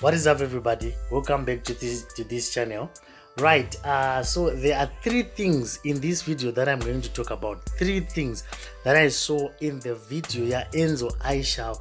What is up, everybody? Welcome back to this channel. Right, so there are three things in this video that I'm going to talk about. Three things that I saw in the video. Yeah, Enzo Ishall.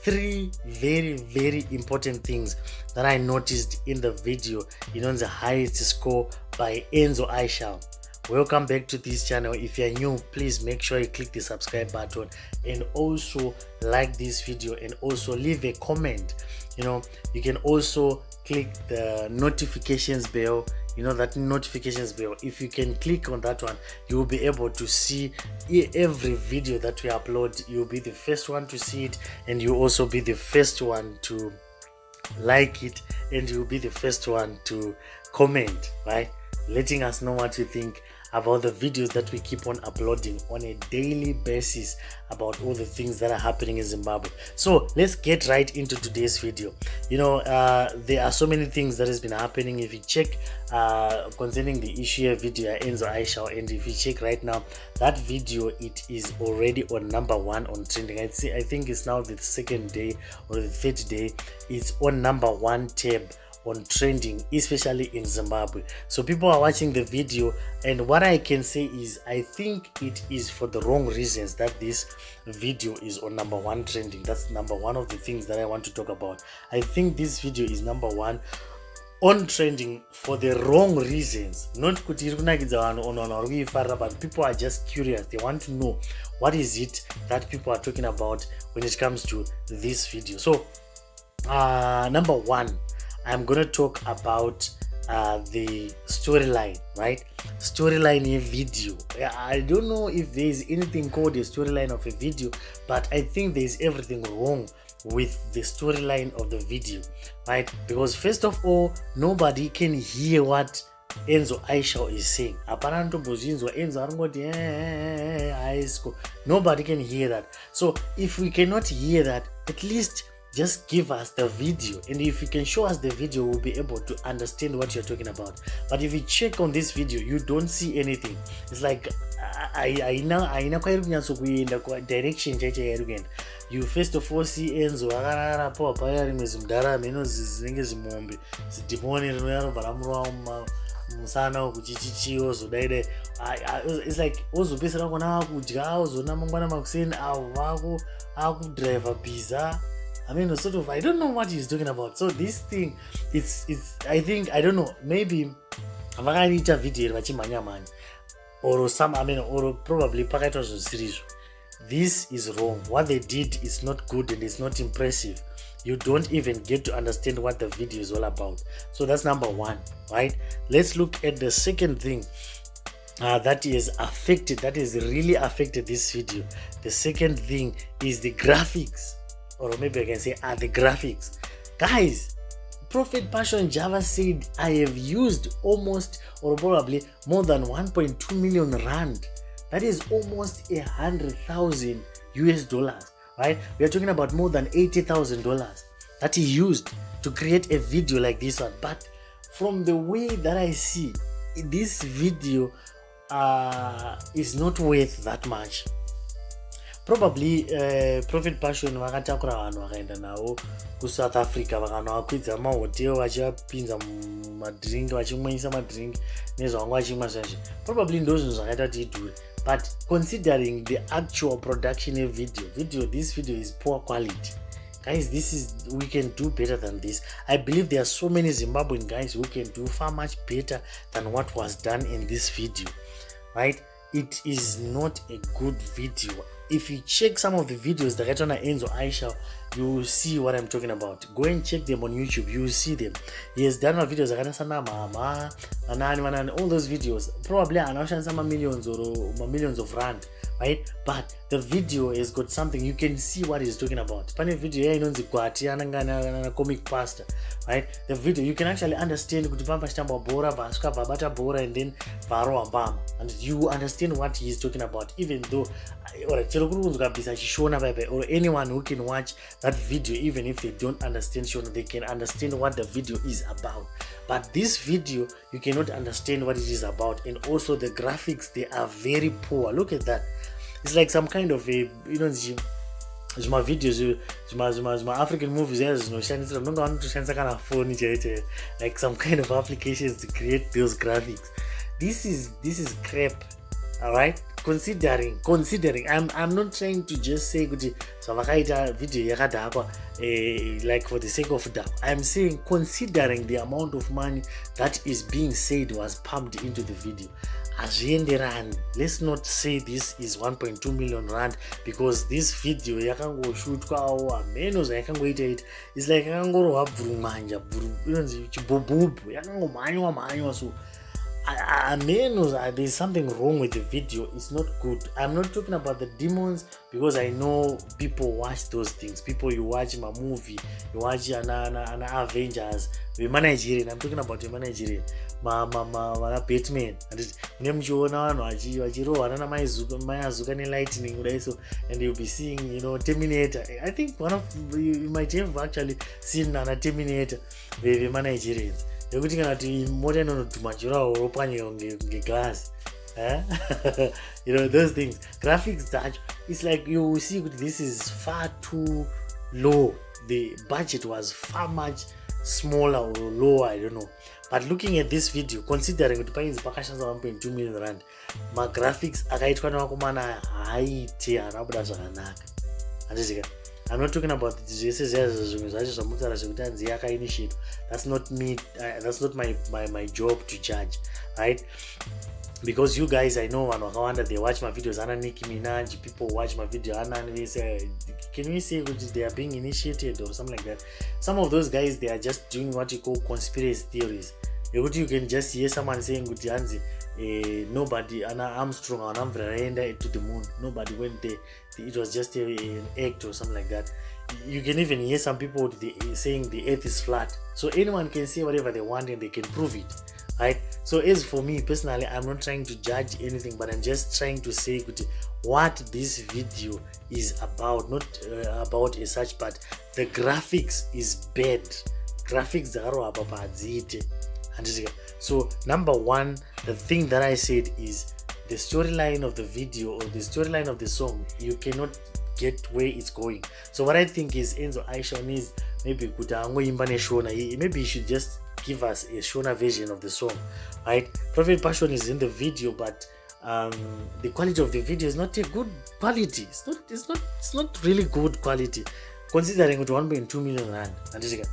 Three very important things that I noticed in the video. The highest score by Enzo Ishall. Welcome back to this channel. If you're new, please make sure you click the subscribe button and also like this video and also leave a comment. You can also click the notifications bell. That notifications bell, if you can click on that one, you will be able to see every video that we upload. You'll be the first one to see it, and you'll also be the first one to like it, and you'll be the first one to comment, right, letting us know what you think about the videos that we keep on uploading on a daily basis about all the things that are happening in Zimbabwe. So let's get right into today's video. There are so many things that has been happening. If you check concerning the issue video Enzo Ishall, and if you check right now, that video, it is already on #1 on trending. I think it's now the second day or the third day. It's on #1 tab on trending, especially in Zimbabwe. So people are watching the video, and what I can say is I think it is for the wrong reasons that this video is on #1 trending. That's #1 of the things that I want to talk about. I think this video is #1 on trending for the wrong reasons. Not but people are just curious. They want to know what is it that people are talking about when it comes to this video. So #1, I'm gonna talk about the storyline, right? Storyline video. I don't know if there is anything called a storyline of a video, but I think there is everything wrong with the storyline of the video, right? Because first of all, nobody can hear what Enzo Ishall is saying. Nobody can hear that. So if we cannot hear that, at least just give us the video, and if you can show us the video, we'll be able to understand what you're talking about. But if you check on this video, you don't see anything. It's like I know direction. You first of all see Enzo it's like I don't know what he's talking about. So this thing, it's I think, I don't know, maybe a video or or probably series. This is wrong. What they did is not good, and it's not impressive. You don't even get to understand what the video is all about. So that's #1, right? Let's look at the second thing that is really affected this video. The second thing is the graphics, or maybe I can say the graphics. Guys, Prophet Passion Java said, I have used almost, or probably more than 1.2 million rand. That is almost $100,000, right? We are talking about more than $80,000 that he used to create a video like this one. But from the way that I see, this video is not worth that much. Probably Prophet Passion vakatakura vanhu vakaenda navo kuSouth Africa, vakanovakwidza mahotel vachipinza madrink, vachimwisa madrink nezvavanga vachimwa zvazvo. Probably ndo zvinhu zvakaita kuti idhure. But considering the actual production of video, this video is poor quality. Guys, we can do better than this. I believe there are so many Zimbabwean guys who can do far much better than what was done in this video, right? It is not a good video. If you check some of the videos that on Enzo Ishall, you will see what I'm talking about. Go and check them on YouTube. You will see them. He has done videos all those videos. Probably some millions or millions of rand, right? But the video has got something. You can see what he's talking about. Pane video here in comic pastor, right? The video, you can actually understand and then and you understand what he's talking about, even though or anyone who can watch that video, even if they don't understand Shona, they can understand what the video is about. But this video, you cannot understand what it is about. And also the graphics, they are very poor. Look at that. It's like some kind of a zvimavideos zvimaafrican movies aya zvinoshandisira unonga vanotoshandisa kana foni chaite, like some kind of applications to create those graphics. This is crap. All right, considering I'm not trying to just say kuti zvavakaita video yakadhakwa like for the sake of dhakwa. I'm saying considering the amount of money that is being said was pumped into the video, azvienderani. Let's not say this is 1.2 million rand, because this video yakangoshutwawo hameno zvayakangoita ita, it's like yakangorohwa bvurumanja inonzi chibhubhubhu, yakangomhanywa. So there's something wrong with the video. It's not good. I'm not talking about the demons, because I know people watch those things. People, you watch my movie, you watch an Avengers, the Nigerian. I'm talking about the Nigerian. Batman. And lightning, so, and you'll be seeing, Terminator. I think you might have actually seen an Terminator, the Nigerians. Yekuti kana kuti mota inonodhumajura ropwanyika ngeglass. Those things, graphics dzacho, it's like you see that this is far too low. The budget was far much smaller or lower, I don't know. But looking at this video, considering kuti painzi pakashandisa 1.2 million rand, graphics akaitwa nevakomana haaite hanabuda zvakanaka. Handizika. I'm not talking about zvese zvimwe zvacho zvamutaura zvekuti anzi yakainitiate. That's not me. That's not my job to judge, right? Because you guys, I know, they watch my videos. Ana Nicki Minaj, people watch my video. They say, can we say they are being initiated or something like that? Some of those guys, they are just doing what you call conspiracy theories. You can just hear someone saying, nobody, Anna Armstrong, to the moon. Nobody went there. It was just an act or something like that. You can even hear some people saying the earth is flat. So anyone can say whatever they want and they can prove it, right? So as for me personally, I'm not trying to judge anything, but I'm just trying to say what this video is about. Not about as such, but the graphics is bad. Graphics are about. So number one, the thing that I said is the storyline of the video or the storyline of the song, you cannot get where it's going. So what I think is Enzo Ishall needs maybe maybe he should just give us a Shona version of the song, right? Prophet Passion is in the video, but the quality of the video is not a good quality. It's not really good quality, considering it 1.2 million rand.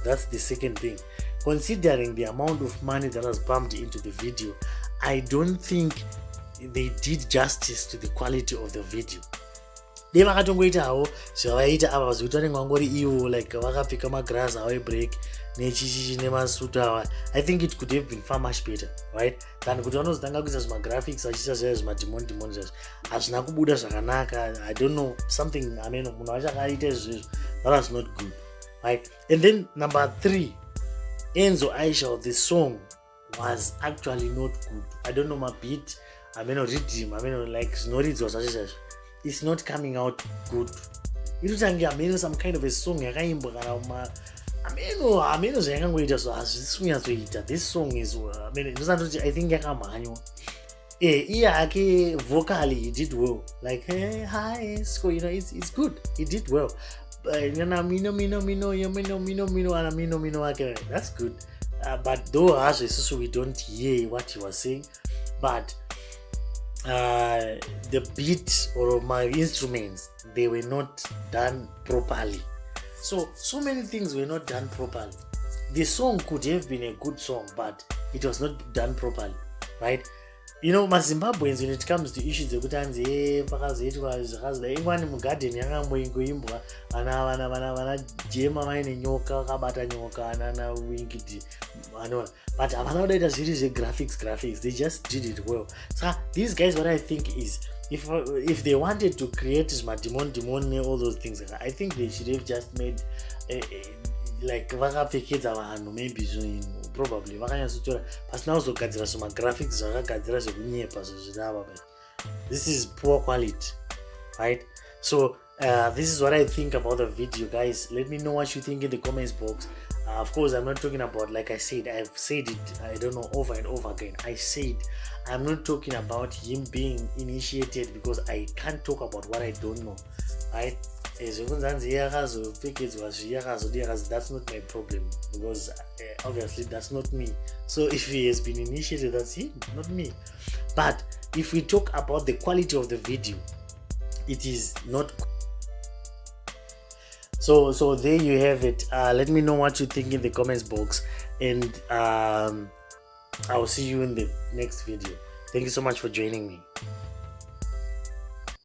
That's the second thing. Considering the amount of money that was pumped into the video, I don't think they did justice to the quality of the video. They vakatongoitawo zvavaita apa zvekuti ngwangori iwo like vakapfeka magrass awo ebreak nechichichi nemasutu awa. I think it could have been far much better, right? Than kuti vanozotanga kuisa zvimagraphics vachiita zvaya zvimademon zvazvo hazvina kubuda zvakanaka. I don't know, something munhu vachakaita izvozvo, that was not good, right? And then number 3, Enzo Ishall, the song was actually not good. I don't know my beat, rhythm, like znoridzwa zvacho it's not coming out good. Inotange some kind of a song yakaimbwa kana zvayakangoita so hazvisikunyazoita. This song is I think yakamhanywa. Iye ake vocally he did well, like hey hi so it's good, he did well. Mino that's good. But though as we don't hear what he was saying, but the beat or my instruments, they were not done properly. So many things were not done properly. The song could have been a good song, but it was not done properly, right? Zimbabweans, when it comes to issues of pakazoitwa zvakazodai ingwani mugarden yakamboingoimbwa vana jema vaine nyoka vakabata nyoka ana winged but havana kudaita zviri zvegraphics, they just did it well. So these guys, what I think is if they wanted to create demon all those things, I think they should have just made like vakapfekedza vanhu maybe probably vakanyatsotora pasina kuzogadzira zvemagraphics zvakagadzira zvekunyepa zvezvinava. This is poor quality, right? So this is what I think about the video, guys. Let me know what you think in the comments box. Of course, I'm not talking about, like I said, I've said it, I don't know, over and over again. I said I'm not talking about him being initiated, because I can't talk about what I don't know, right? That's not my problem, because obviously that's not me. So if he has been initiated, that's him, not me. But if we talk about the quality of the video, it is not. So there you have it. Let me know what you think in the comments box, and I'll see you in the next video. Thank you so much for joining me.